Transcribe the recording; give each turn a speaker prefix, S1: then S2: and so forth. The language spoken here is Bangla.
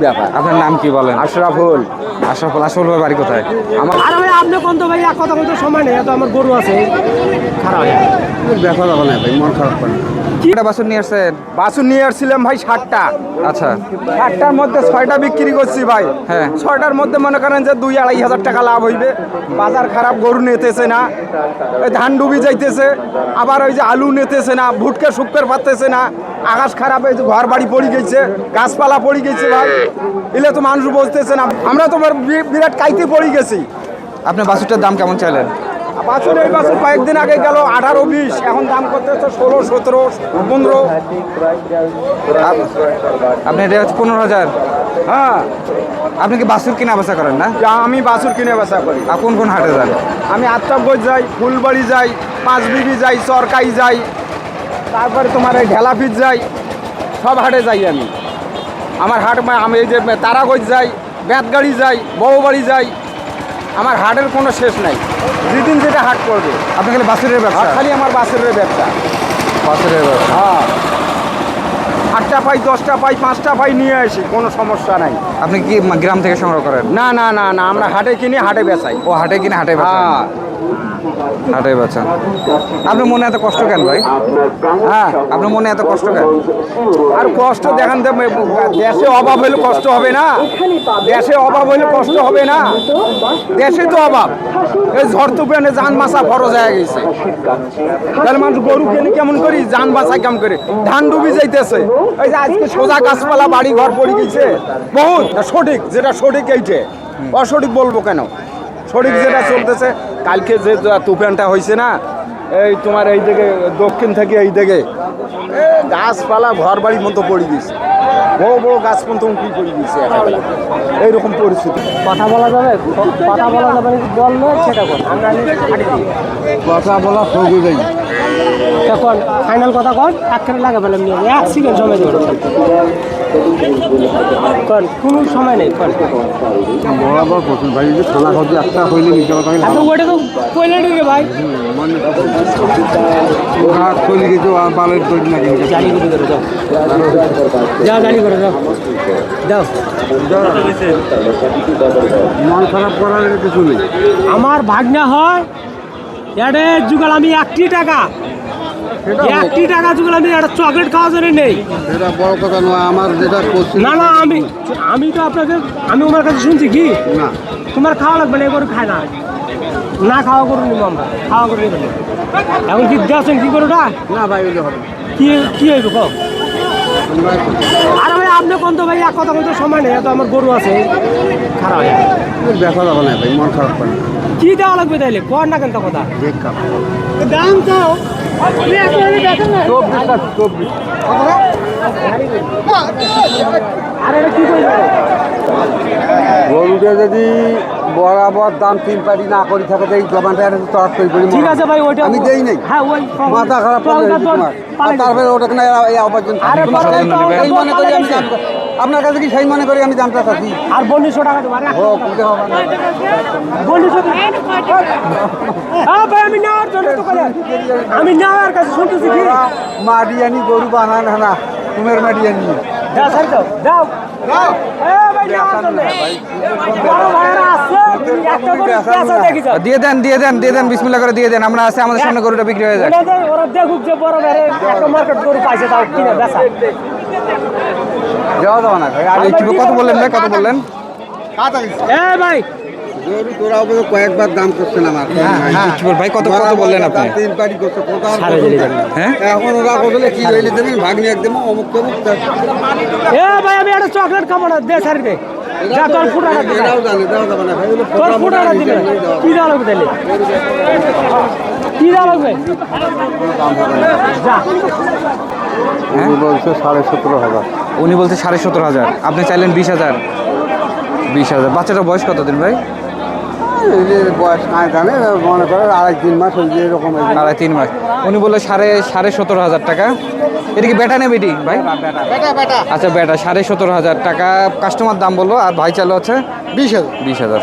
S1: ব্যাপার।
S2: আপনার নাম কি বলেন?
S1: আশরাফুল।
S2: আশরাফুল। আশরাফুল ভাই বাড়ি কোথায়?
S1: আমার
S3: আরে ভাই আপনি কোন তো ভাই এক কথা বলতে সময় নেই, এত আমার গরু আছে খারাপ
S1: দেখা যাবে না ভাই, মন খারাপ করে।
S2: কয়টা বাছুর নিয়ে আসছেন?
S1: বাছুর নিয়ে আসছিলাম ভাই 60টা।
S2: আচ্ছা।
S1: 60টার মধ্যে 6টা বিক্রি করছি ভাই।
S2: হ্যাঁ।
S1: 6টার মধ্যে মনে করেন যে 2-2.5 হাজার টাকা লাভ হইবে। বাজার খারাপ, গরু নিতেছে না, ওই ধান ডুবি যাইতেছে, আবার ওই যে আলু নিতেছে না, ভুটকে শুক্কের পারতেছে না, আকাশ খারাপ, এই যে ঘর বাড়ি পড়ে গেছে, গাছপালা পড়ে গেছে ভাই, এলে তো মানুষ বসতেছে না। আমরা তো বিরাট কাইতে পড়ে গেছি।
S2: আপনি বাছুরটার দাম কেমন চাইলেন?
S1: বাছুর এই বাছুর কয়েকদিন আগে গেল 18-20, এখন দাম করতেছে 16-17-15।
S2: আপনি এটা হচ্ছে 15,000।
S1: হ্যাঁ,
S2: আপনি কি বাছুর কিনা বেচা করেন না?
S1: আমি বাছুর কিনে বেচা করি।
S2: আর কোন কোন হাটে যান?
S1: আমি আত্মাবগঞ্জ যাই, ফুলবাড়ি যাই, পাঁচবিবি যাই, চরকাই যাই, তারপরে তোমার এই ঢেলাপিঠ যাই, সব হাটে যাই আমি। আমার হাট আমি এই যে তারাগঞ্জ যাই, বেতগাড়ি যাই, বউবাড়ি যাই, আমার হাটের কোনো শেষ নাই, যেদিন যেটা হাট করবে।
S2: আপনি খালি বাছুরের ব্যবসা?
S1: খালি আমার বাছুরের ব্যবসা।
S2: বাছুরের ব্যবসা।
S1: হ্যাঁ, 8টা পাই, 10টা পাই, 5টা পাই নিয়ে আসি, কোনো সমস্যা নাই।
S2: আপনি কি গ্রাম থেকে সংগ্রহ করেন?
S1: না না না না, আমরা হাটে কিনি, হাটে বেচাই।
S2: ও হাটে কিনে হাটে বেচেন?
S1: হ্যাঁ
S2: হাটে বেচেন। আপনার মনে এত কষ্ট কেন ভাই?
S1: হ্যাঁ,
S2: আপনার মনে এত কষ্ট কেন?
S1: আর কষ্ট দেখেন, দেশে অভাব হলে কষ্ট হবে না? দেশে অভাব হলে কষ্ট হবে না? দেশে তো অভাব, এই ঝড় তুফানে যান বাঁচা ফরজ হয়ে গেছে। তাহলে মানুষ গরু কেনে কেমন করি, যান বাঁচা কেমন করে? ধান ডুবি যাইতেছে, এই যে আজকে সোজা গাছপালা বাড়ি ঘর পড়ে গেছে বহুত। সঠিক যেটা সঠিক এইটে, অসঠিক বলবো কেন? সঠিক যেটা চলতেছে, কালকে যে তুফানটা হয়েছে না, এই তোমার এই দিকে দক্ষিণ থেকে এই দিকে গাছপালা ঘর বাড়ির মতো পড়ে গেছে, বড় বড় গাছ পর্যন্ত উঁকি পড়ে গেছে একেবারে। এইরকম পরিস্থিতি।
S3: কথা বলা যাবে, কথা বলা যাবে বললে সেটা কর, আমরা
S1: কথা বলা সহজ যাই।
S3: এখন ফাইনাল কথা কর, একখানে লাগে ফেলাম নিয়ে এক সেকেন্ড সময় দেবো কর, কোনো সময় নেই কর।
S1: বরাবর পছন্দ ভাই, যে খানা খাওয়া একটা হইলে নিতে পারতাম।
S3: এত ওইটা তো কইলে ঢুকে ভাই
S1: চলে গেছে বালের তৈরি না,
S3: জানি করে ধরো, যাও যাও, জানি করে যাও যাও।
S1: মন খারাপ করার কিছু নেই।
S3: আমার ভাগনা হয় এডে যুগাল, আমি 1টি টাকা যুগাল আমি একটা চকলেট খাওয়ার জন্য নেই।
S1: এটা বড় কথা নয়, আমার যেটা করছি
S3: না না, আমি তো আপনাকে, আমি ওনার কাছে শুনছি কি
S1: না,
S3: তোমার খাওয়া লাগবে না, এবার খায় না, না খাওয়া করুন নিব আমরা, খাওয়া করে নেব। এখন কি যাচ্ছেন কি করো না?
S1: না ভাই, ওইটা হবে
S3: কি হইব কম? আরে ভাই আপনি কোন তো ভাই এক কথা বলতে সময় নেই, এত আমার গরু আছে খারাপ
S1: দেখা যাবে না ভাই, মন খারাপ করে।
S3: কি দেওয়া লাগবে তাইলে কর না কেন কথা
S1: দেখ কাপ
S3: দাম তো আরে কি করবে?
S1: গরুটা যদি বরাবর দাম 3 পাটি না করি থাকে, এই জমাটা তরফ তৈরি করি।
S3: ঠিক আছে ভাই, ওইটা
S1: আমি দেই নাই।
S3: হ্যাঁ, ওই
S1: মাথা খারাপ করে তারপরে ওটাকে না এই আবার এই মনে করি আমি আপনার কাছে কি সেই মনে করি আমি দামটা চাচ্ছি।
S3: আর 2,200 টাকা দেবো।
S1: হোক, উঠে হবে না।
S3: 2,200 ভাই আমি নেওয়ার জন্য তো করে, আমি নেওয়ার কাছে শুনতেছি কি
S1: মাডিয়ানি গরু বানান না, তোমার মাডিয়ানি
S3: দাও স্যার, দাও দাও ভাই নেওয়ার জন্য বড় ভাইরা আছে, তুমি একটা করে পেঁচা দেখি যাও,
S2: দিয়ে দেন বিসমিল্লাহ করে দিয়ে দেন। আমরা আছে, আমাদের সামনে গরুটা বিক্রি হয়ে যায়।
S3: ওরা দেখুক যে বড় ভাইরা একটা মার্কেট গরু পাইছে, তাও কিনা বেচা
S1: দেওয়া যাবে না ভাই। আর
S2: কত বললেন ভাই, কত বললেন?
S3: ভাই
S1: গরু তোরা অবশ্য কয়েকবার দাম করছেন আমার।
S2: ভাই কত বললেন আপনি?
S1: 3 পাটি করছে, কোথাও
S2: হ্যাঁ,
S1: এখন ওরা বলে কি হইলে দেবেন, ভাগ্নি একদম অমুক তমুক।
S3: ভাই আমি একটা চকলেট খাবো না, দে স্যার দে, যা তোর ফুটাটা দিবে,
S1: এটাও জানে, দেওয়া যাবে না ভাই।
S3: তোর ফুটাটা দিবে, কি দেওয়া লাগবে তাহলে, কি দেওয়া লাগবে যা।
S1: উনি বলছে 17,500।
S2: উনি বলছে 17,500, আপনি চাইলেন 20,000। 20,000। বাচ্চাটার বয়স কতদিন ভাই?
S1: এই যে বয়স নাই জানে, মনে করে 2.5-3 মাস হয়েছে এরকম।
S2: 2.5-3 মাস। উনি বললো 17,500 টাকা। এটা কি বেটা না বেটি ভাই? আচ্ছা বেটা, 17,500 টাকা কাস্টমার দাম বললো, আর ভাই চাইলো হচ্ছে
S1: 20,000।
S2: 20,000।